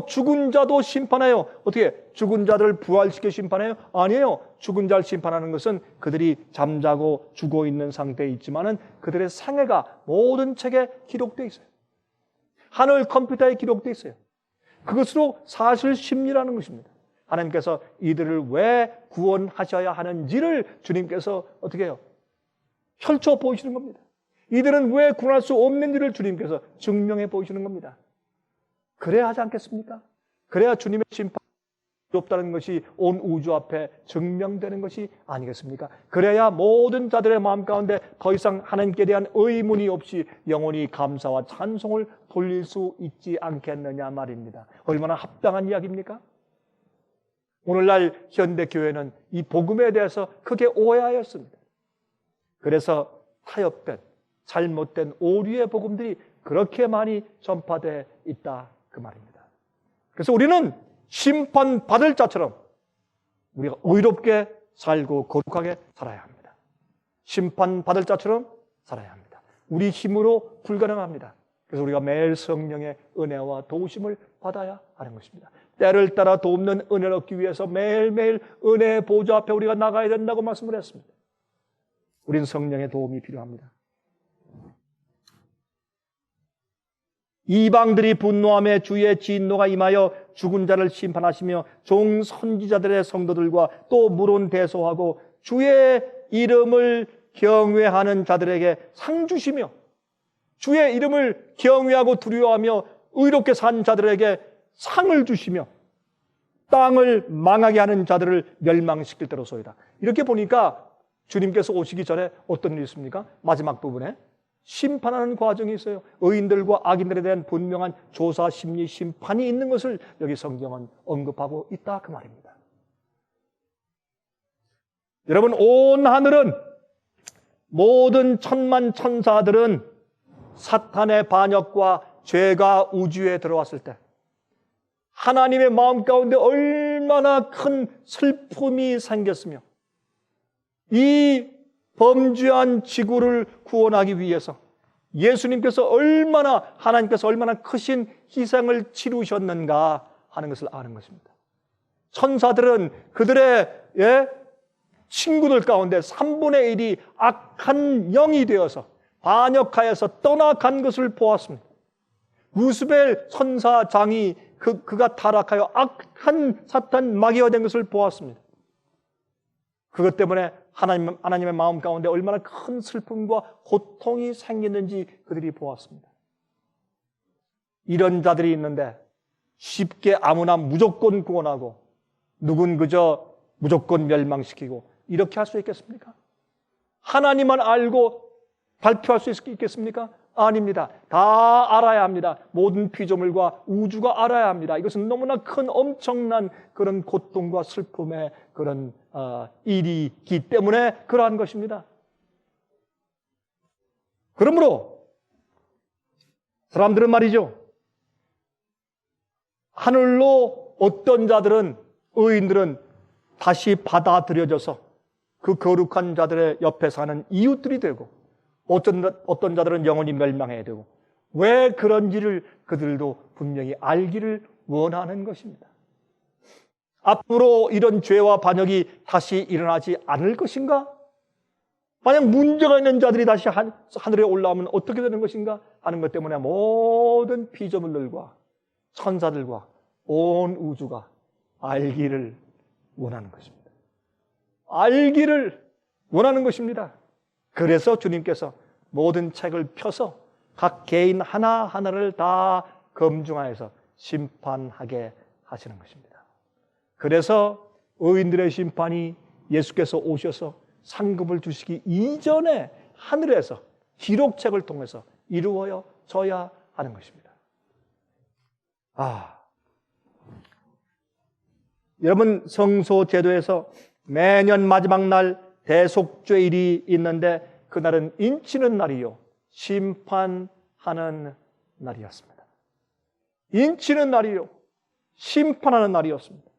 Speaker 1: 죽은 자도 심판해요. 어떻게? 죽은 자들을 부활시켜 심판해요? 아니에요. 죽은 자를 심판하는 것은 그들이 잠자고 죽어 있는 상태에 있지만은 그들의 상해가 모든 책에 기록되어 있어요. 하늘 컴퓨터에 기록되어 있어요. 그것으로 사실 심리라는 것입니다. 하나님께서 이들을 왜 구원하셔야 하는지를 주님께서 어떻게 해요? 펼쳐 보이시는 겁니다. 이들은 왜 구원할 수 없는지를 주님께서 증명해 보이시는 겁니다. 그래야 하지 않겠습니까? 그래야 주님의 심판이 없다는 것이 온 우주 앞에 증명되는 것이 아니겠습니까? 그래야 모든 자들의 마음 가운데 더 이상 하나님께 대한 의문이 없이 영원히 감사와 찬송을 돌릴 수 있지 않겠느냐 말입니다. 얼마나 합당한 이야기입니까? 오늘날 현대교회는 이 복음에 대해서 크게 오해하였습니다. 그래서 타협된, 잘못된 오류의 복음들이 그렇게 많이 전파되어 있다 그 말입니다. 그래서 우리는 심판받을 자처럼 우리가 의롭게 살고 거룩하게 살아야 합니다. 심판받을 자처럼 살아야 합니다. 우리 힘으로 불가능합니다. 그래서 우리가 매일 성령의 은혜와 도우심을 받아야 하는 것입니다. 때를 따라 돕는 은혜를 얻기 위해서 매일매일 은혜의 보좌 앞에 우리가 나가야 된다고 말씀을 했습니다. 우린 성령의 도움이 필요합니다. 이방들이 분노하며 주의 진노가 임하여 죽은 자를 심판하시며 종 선지자들의 성도들과 또 물론 대소하고 주의 이름을 경외하는 자들에게 상 주시며 주의 이름을 경외하고 두려워하며 의롭게 산 자들에게 상을 주시며 땅을 망하게 하는 자들을 멸망시킬 때로소이다. 이렇게 보니까 주님께서 오시기 전에 어떤 일이 있습니까? 마지막 부분에 심판하는 과정이 있어요. 의인들과 악인들에 대한 분명한 조사, 심리, 심판이 있는 것을 여기 성경은 언급하고 있다 그 말입니다. 여러분, 온 하늘은 모든 천만 천사들은 사탄의 반역과 죄가 우주에 들어왔을 때 하나님의 마음 가운데 얼마나 큰 슬픔이 생겼으며 이 범죄한 지구를 구원하기 위해서 하나님께서 얼마나 크신 희생을 치르셨는가 하는 것을 아는 것입니다. 천사들은 그들의 친구들 가운데 3분의 1이 악한 영이 되어서 반역하여서 떠나간 것을 보았습니다. 루스벨 천사장이 그가 타락하여 악한 사탄 마귀가 된 것을 보았습니다. 그것 때문에 하나님의 마음 가운데 얼마나 큰 슬픔과 고통이 생겼는지 그들이 보았습니다. 이런 자들이 있는데 쉽게 아무나 무조건 구원하고 누군 그저 무조건 멸망시키고 이렇게 할 수 있겠습니까? 하나님만 알고 발표할 수 있겠습니까? 아닙니다. 다 알아야 합니다. 모든 피조물과 우주가 알아야 합니다. 이것은 너무나 큰 엄청난 그런 고통과 슬픔의 그런 일이기 때문에 그러한 것입니다. 그러므로 사람들은 말이죠, 하늘로 어떤 자들은, 의인들은 다시 받아들여져서 그 거룩한 자들의 옆에 사는 이웃들이 되고 어떤 자들은 영원히 멸망해야 되고, 왜 그런지를 그들도 분명히 알기를 원하는 것입니다. 앞으로 이런 죄와 반역이 다시 일어나지 않을 것인가? 만약 문제가 있는 자들이 다시 하늘에 올라오면 어떻게 되는 것인가 하는 것 때문에 모든 피조물들과 천사들과 온 우주가 알기를 원하는 것입니다. 알기를 원하는 것입니다. 그래서 주님께서 모든 책을 펴서 각 개인 하나하나를 다 검증하여서 심판하게 하시는 것입니다. 그래서 의인들의 심판이 예수께서 오셔서 상급을 주시기 이전에 하늘에서 기록책을 통해서 이루어져야 하는 것입니다. 여러분, 성소 제도에서 매년 마지막 날 대속죄일이 있는데 그날은 인치는 날이요 심판하는 날이었습니다. 인치는 날이요 심판하는 날이었습니다.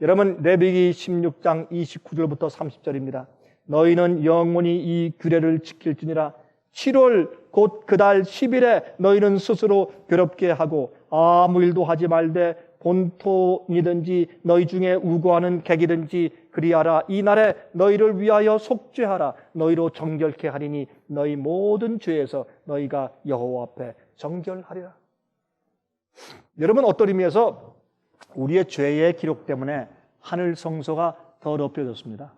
Speaker 1: 여러분, 레위기 16장 29절부터 30절입니다. 너희는 영원히 이 규례를 지킬지니라. 7월 곧 그달 10일에 너희는 스스로 괴롭게 하고 아무 일도 하지 말되 본토이든지 너희 중에 우고하는 객이든지 그리하라. 이 날에 너희를 위하여 속죄하라. 너희로 정결케 하리니 너희 모든 죄에서 너희가 여호와 앞에 정결하리라. 여러분, 어떤 의미에서 우리의 죄의 기록 때문에 하늘 성소가 더럽혀졌습니다.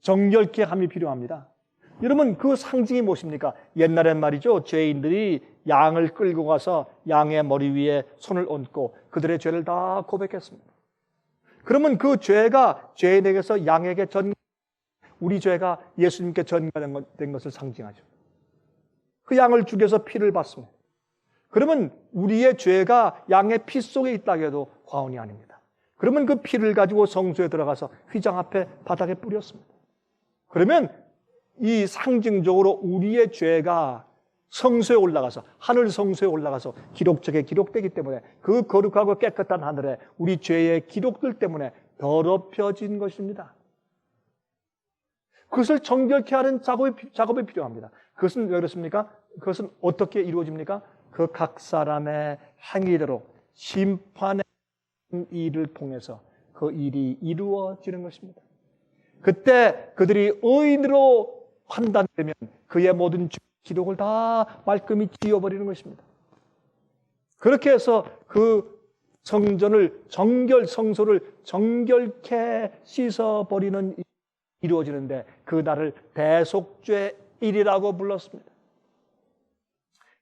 Speaker 1: 정결케 함이 필요합니다. 여러분, 그 상징이 무엇입니까? 옛날엔 말이죠, 죄인들이 양을 끌고 가서 양의 머리 위에 손을 얹고 그들의 죄를 다 고백했습니다. 그러면 그 죄가 죄인에게서 양에게 우리 죄가 예수님께 전가된 것을 상징하죠. 그 양을 죽여서 피를 받습니다. 그러면 우리의 죄가 양의 피 속에 있다고 해도 과언이 아닙니다. 그러면 그 피를 가지고 성소에 들어가서 휘장 앞에 바닥에 뿌렸습니다. 그러면 이 상징적으로 우리의 죄가 성소에 올라가서, 하늘 성소에 올라가서 기록책에 기록되기 때문에 그 거룩하고 깨끗한 하늘에 우리 죄의 기록들 때문에 더럽혀진 것입니다. 그것을 정결케 하는 작업이 필요합니다. 그것은 왜 그렇습니까? 그것은 어떻게 이루어집니까? 그 각 사람의 행위대로 심판의 일을 통해서 그 일이 이루어지는 것입니다. 그때 그들이 의인으로 판단되면 그의 모든 기록을 다 말끔히 지워버리는 것입니다. 그렇게 해서 그 성전을 성소를 정결케 씻어버리는 일이 이루어지는데 그날을 대속죄일이라고 불렀습니다.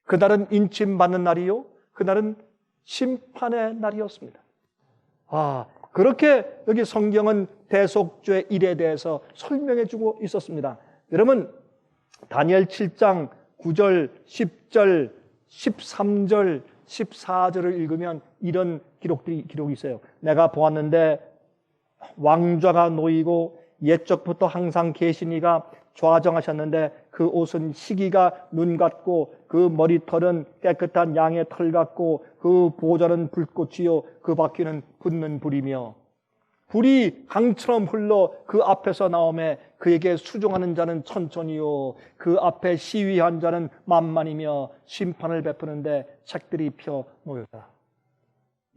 Speaker 1: 그날은 인침받는 날이요, 그날은 심판의 날이었습니다. 그렇게 여기 성경은 대속죄일에 대해서 설명해 주고 있었습니다. 여러분, 다니엘 7장 9절, 10절, 13절, 14절을 읽으면 이런 기록이 있어요. 내가 보았는데 왕좌가 놓이고 옛적부터 항상 계시니가 좌정하셨는데 그 옷은 희기가 눈 같고 그 머리털은 깨끗한 양의 털 같고 그 보좌는 불꽃이요 그 바퀴는 붙는 불이며 불이 강처럼 흘러 그 앞에서 나오매 그에게 수종하는 자는 천천히요 그 앞에 시위한 자는 만만이며 심판을 베푸는데 책들이 펴 놓였다.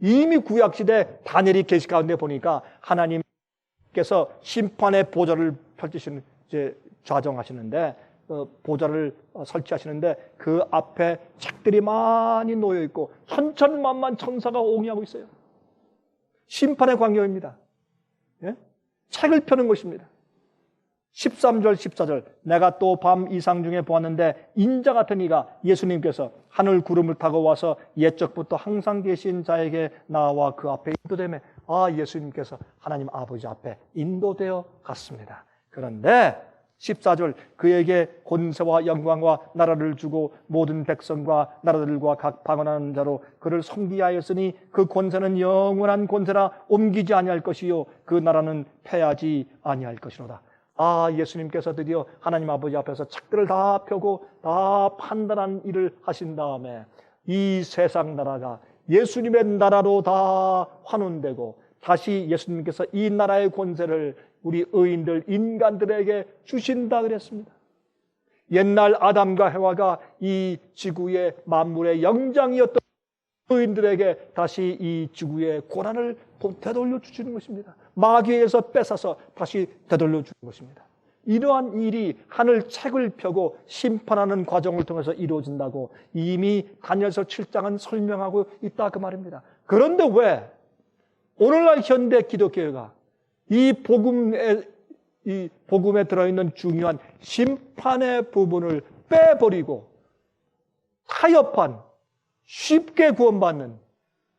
Speaker 1: 이미 구약시대 다니엘이 계시 가운데 보니까 하나님께서 심판의 보좌를 펼치시는 좌정하시는데 보좌를 설치하시는데 그 앞에 책들이 많이 놓여 있고 천천만만 천사가 옹이하고 있어요. 심판의 광경입니다. 예? 책을 펴는 것입니다. 13절 14절 내가 또 밤 이상 중에 보았는데 인자 같은 이가 예수님께서 하늘 구름을 타고 와서 옛적부터 항상 계신 자에게 나와 그 앞에 인도되매 예수님께서 하나님 아버지 앞에 인도되어 갔습니다. 그런데 14절 그에게 권세와 영광과 나라를 주고 모든 백성과 나라들과 각 방언하는 자로 그를 섬기게 하였으니 그 권세는 영원한 권세라 옮기지 아니할 것이요 그 나라는 패하지 아니할 것이로다. 예수님께서 드디어 하나님 아버지 앞에서 책들을 다 펴고 다 판단한 일을 하신 다음에 이 세상 나라가 예수님의 나라로 다 환원되고 다시 예수님께서 이 나라의 권세를 우리 의인들, 인간들에게 주신다 그랬습니다. 옛날 아담과 해와가 이 지구의 만물의 영장이었던 의인들에게 다시 이 지구의 고난을 되돌려 주시는 것입니다. 마귀에게서 뺏어서 다시 되돌려 주는 것입니다. 이러한 일이 하늘 책을 펴고 심판하는 과정을 통해서 이루어진다고 이미 다니엘서 7장은 설명하고 있다 그 말입니다. 그런데 왜 오늘날 현대 기독교회가 이 복음에 들어있는 중요한 심판의 부분을 빼버리고 타협한 쉽게 구원받는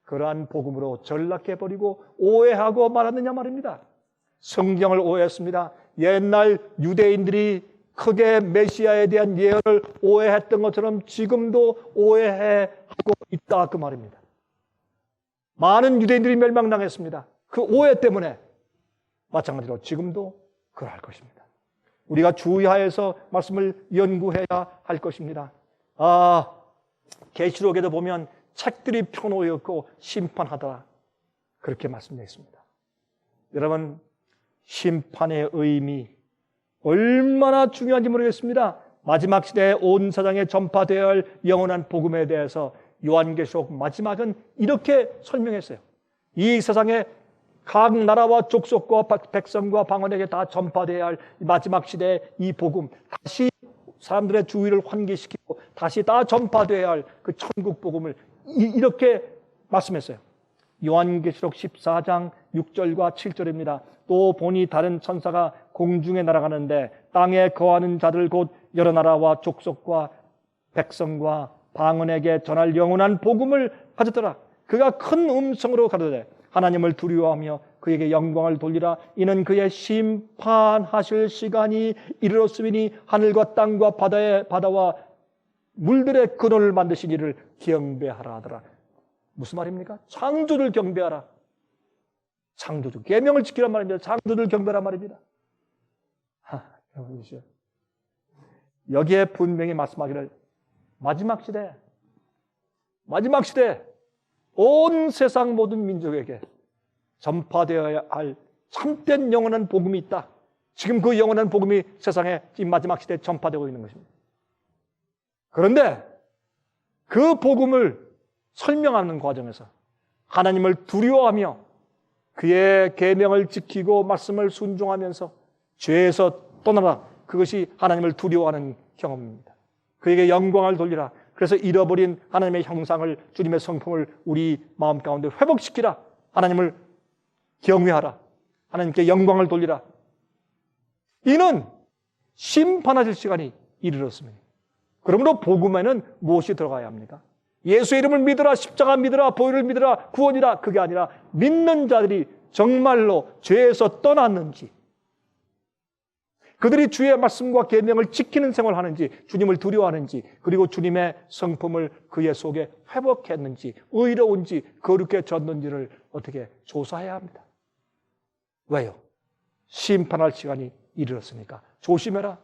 Speaker 1: 그러한 복음으로 전락해버리고 오해하고 말았느냐 말입니다. 성경을 오해했습니다. 옛날 유대인들이 크게 메시아에 대한 예언을 오해했던 것처럼 지금도 오해하고 있다 그 말입니다. 많은 유대인들이 멸망당했습니다. 그 오해 때문에 마찬가지로 지금도 그러할 것입니다. 우리가 주의하여서 말씀을 연구해야 할 것입니다. 계시록에도 보면 책들이 펴놓였고 심판하더라 그렇게 말씀되어 있습니다. 여러분, 심판의 의미 얼마나 중요한지 모르겠습니다. 마지막 시대에 온 세상에 전파되어야 할 영원한 복음에 대해서 요한계시록 마지막은 이렇게 설명했어요. 이 세상에 각 나라와 족속과 백성과 방언에게 다 전파되어야 할 마지막 시대의 이 복음, 다시 사람들의 주의를 환기시키고 다시 다 전파되어야 할 그 천국 복음을 이렇게 말씀했어요. 요한계시록 14장 6절과 7절입니다. 또 보니 다른 천사가 공중에 날아가는데 땅에 거하는 자들 곧 여러 나라와 족속과 백성과 방언에게 전할 영원한 복음을 가졌더라. 그가 큰 음성으로 가로되 하나님을 두려워하며 그에게 영광을 돌리라. 이는 그의 심판하실 시간이 이르렀으니 하늘과 땅과 바다와 물들의 근원을 만드신 이를 경배하라 하더라. 무슨 말입니까? 창조를 경배하라. 창조주 계명을 지키란 말입니다. 창조를 경배하란 말입니다. 여러분 보시죠. 여기에 분명히 말씀하기를 마지막 시대 온 세상 모든 민족에게 전파되어야 할 참된 영원한 복음이 있다. 지금 그 영원한 복음이 세상에 이 마지막 시대에 전파되고 있는 것입니다. 그런데 그 복음을 설명하는 과정에서 하나님을 두려워하며 그의 계명을 지키고 말씀을 순종하면서 죄에서 떠나라. 그것이 하나님을 두려워하는 경험입니다. 그에게 영광을 돌리라. 그래서 잃어버린 하나님의 형상을, 주님의 성품을 우리 마음 가운데 회복시키라. 하나님을 경외하라. 하나님께 영광을 돌리라. 이는 심판하실 시간이 이르렀습니다. 그러므로 복음에는 무엇이 들어가야 합니까? 예수의 이름을 믿으라, 십자가 믿으라, 보혈을 믿으라, 구원이라. 그게 아니라 믿는 자들이 정말로 죄에서 떠났는지, 그들이 주의 말씀과 계명을 지키는 생활을 하는지, 주님을 두려워하는지, 그리고 주님의 성품을 그의 속에 회복했는지, 의로운지, 거룩해 졌는지를 어떻게 조사해야 합니다. 왜요? 심판할 시간이 이르렀으니까. 조심해라.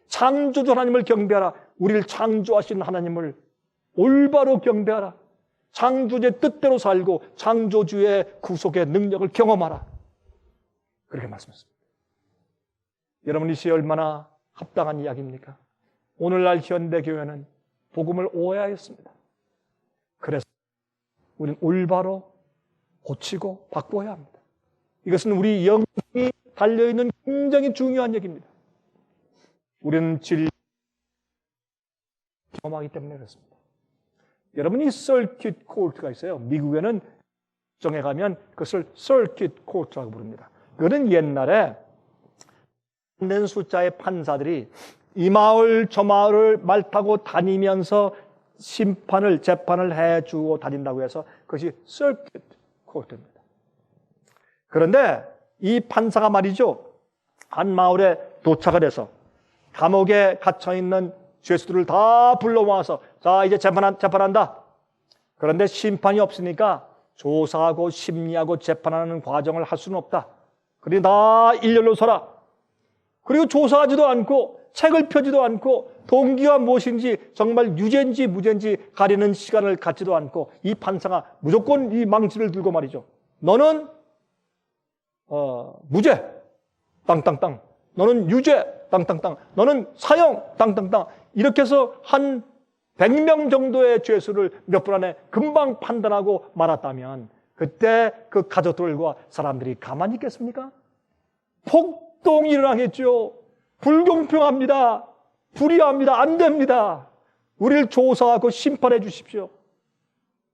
Speaker 1: 창조주 하나님을 경배하라. 우리를 창조하신 하나님을 올바로 경배하라. 창조주의 뜻대로 살고 창조주의 구속의 능력을 경험하라. 그렇게 말씀했습니다. 여러분, 이 시에 얼마나 합당한 이야기입니까? 오늘날 현대교회는 복음을 오해하였습니다. 그래서 우리는 올바로 고치고 바꿔야 합니다. 이것은 우리 영성이 달려있는 굉장히 중요한 얘기입니다. 우리는 진리 경험하기 때문에 그렇습니다. 여러분이 서킷 코트가 있어요. 미국에는 정에 가면 그것을 서킷 코트라고 부릅니다. 그거는 옛날에 낸 숫자의 판사들이 이 마을 저 마을을 말 타고 다니면서 재판을 해주고 다닌다고 해서 그것이 서킷 코트입니다. 그런데 이 판사가 말이죠, 한 마을에 도착을 해서 감옥에 갇혀있는 죄수들을 다 불러 모아서 자, 이제 재판한다. 그런데 심판이 없으니까 조사하고 심리하고 재판하는 과정을 할 수는 없다. 그러니 다 일렬로 서라. 그리고 조사하지도 않고 책을 펴지도 않고 동기가 무엇인지 정말 유죄인지 무죄인지 가리는 시간을 갖지도 않고 이 판사가 무조건 이 망치를 들고 말이죠. 너는 무죄 땅땅땅, 너는 유죄 땅땅땅, 너는 사형 땅땅땅, 이렇게 해서 한 100명 정도의 죄수를 몇 분 안에 금방 판단하고 말았다면 그때 그 가족들과 사람들이 가만히 있겠습니까? 폭 폭동이 일어나겠죠. 불공평합니다. 불의합니다. 안 됩니다. 우리를 조사하고 심판해 주십시오.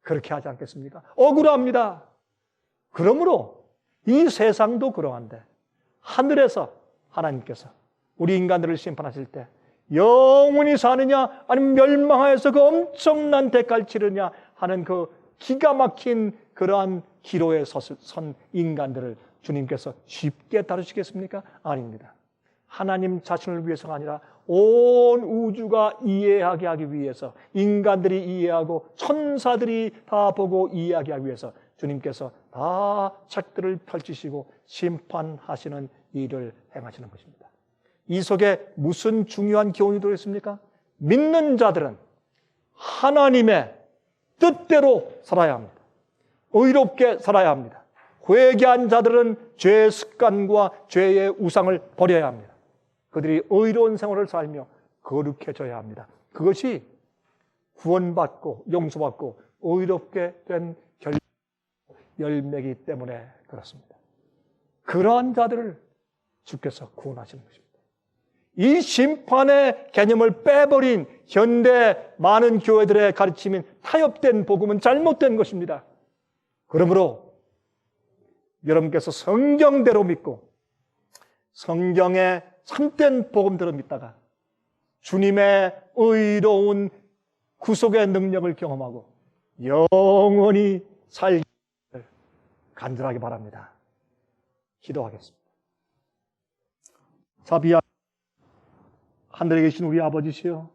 Speaker 1: 그렇게 하지 않겠습니까? 억울합니다. 그러므로 이 세상도 그러한데 하늘에서 하나님께서 우리 인간들을 심판하실 때 영원히 사느냐 아니면 멸망하여서 그 엄청난 대가를 치르냐 하는 그 기가 막힌 그러한 기로에 선 인간들을 주님께서 쉽게 다루시겠습니까? 아닙니다. 하나님 자신을 위해서가 아니라 온 우주가 이해하게 하기 위해서, 인간들이 이해하고 천사들이 다 보고 이해하게 하기 위해서 주님께서 다 책들을 펼치시고 심판하시는 일을 행하시는 것입니다. 이 속에 무슨 중요한 교훈이 들어있습니까? 믿는 자들은 하나님의 뜻대로 살아야 합니다. 의롭게 살아야 합니다. 회개한 자들은 죄의 습관과 죄의 우상을 버려야 합니다. 그들이 의로운 생활을 살며 거룩해져야 합니다. 그것이 구원받고 용서받고 의롭게 된 열매이기 때문에 그렇습니다. 그러한 자들을 주께서 구원하시는 것입니다. 이 심판의 개념을 빼버린 현대 많은 교회들의 가르침인 타협된 복음은 잘못된 것입니다. 그러므로 여러분께서 성경대로 믿고 성경의 참된 복음대로 믿다가 주님의 의로운 구속의 능력을 경험하고 영원히 살기를 간절하게 바랍니다. 기도하겠습니다. 자비하 하늘에 계신 우리 아버지시여,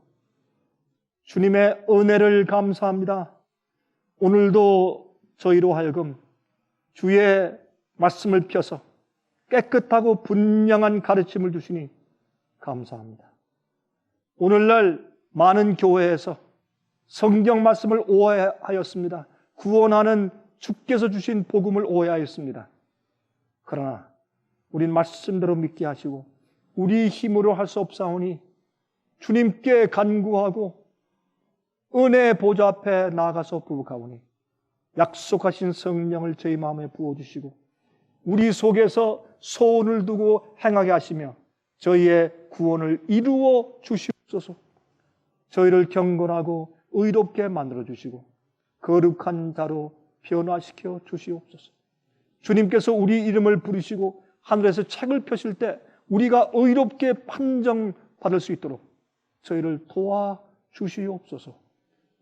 Speaker 1: 주님의 은혜를 감사합니다. 오늘도 저희로 하여금 주의 말씀을 펴서 깨끗하고 분명한 가르침을 주시니 감사합니다. 오늘날 많은 교회에서 성경 말씀을 오해하였습니다. 구원하는 주께서 주신 복음을 오해하였습니다. 그러나 우린 말씀대로 믿게 하시고 우리 힘으로 할 수 없사오니 주님께 간구하고 은혜 보좌 앞에 나아가서 부부가오니 약속하신 성령을 저희 마음에 부어주시고 우리 속에서 소원을 두고 행하게 하시며 저희의 구원을 이루어 주시옵소서. 저희를 경건하고 의롭게 만들어 주시고 거룩한 자로 변화시켜 주시옵소서. 주님께서 우리 이름을 부르시고 하늘에서 책을 펴실 때 우리가 의롭게 판정받을 수 있도록 저희를 도와 주시옵소서.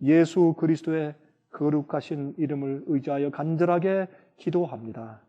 Speaker 1: 예수 그리스도의 거룩하신 이름을 의지하여 간절하게 기도합니다.